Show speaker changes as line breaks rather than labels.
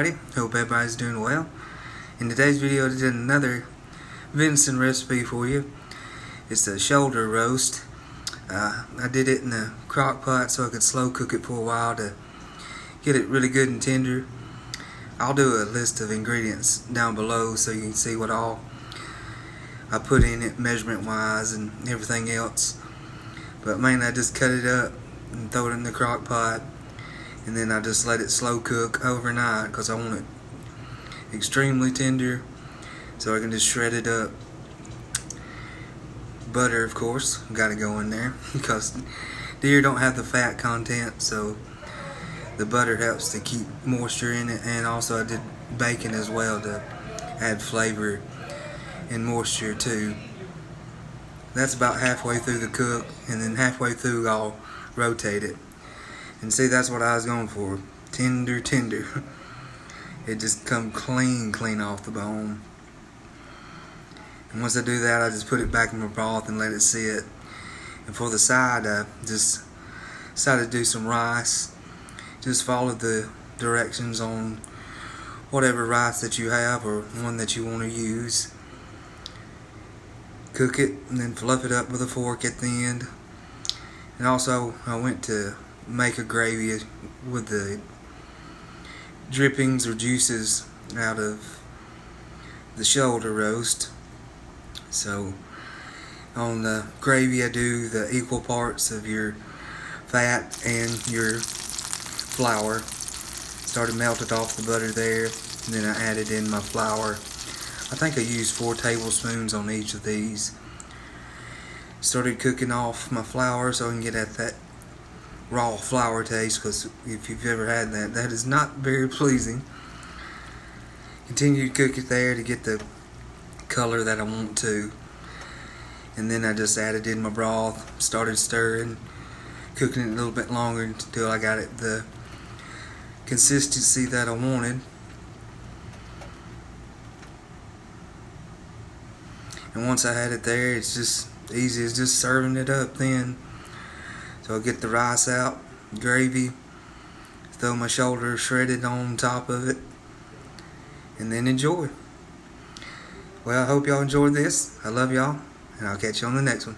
everybody. Hope everybody's doing well. In today's video, I did another venison recipe for you. It's a shoulder roast. I did it in a crock pot so I could slow cook it for a while to get it really good and tender. I'll do a list of ingredients down below so you can see what all I put in it measurement wise and everything else. But mainly I just cut it up and throw it in the crock pot, and then I just let it slow cook overnight because I want it extremely tender so I can just shred it up. Butter, of course, got to go in there because deer don't have the fat content, so the butter helps to keep moisture in it. And also I did bacon as well to add flavor and moisture too. That's about halfway through the cook, and then halfway through I'll rotate it. And see, that's what I was going for. Tender. It just come clean off the bone. And once I do that, I just put it back in my broth and let it sit. And for the side, I just decided to do some rice. Just follow the directions on whatever rice that you have or one that you want to use. Cook it and then fluff it up with a fork at the end. And also, I went to make a gravy with the drippings or juices out of the shoulder roast. So on the gravy I do the equal parts of your fat and your flour. Started melted off the butter there, and then I added in my flour. I think I used 4 tablespoons on each of these. Started cooking off my flour so I can get at that raw flour taste, because if you've ever had that, that is not very pleasing. Continue to cook it there to get the color that I want to, and then I just added in my broth, started stirring, cooking it a little bit longer until I got it the consistency that I wanted. And once I had it there, it's just easy as just serving it up then. So I'll get the rice out, gravy, throw my shoulder shredded on top of it, and then enjoy. Well, I hope y'all enjoyed this. I love y'all, and I'll catch you on the next one.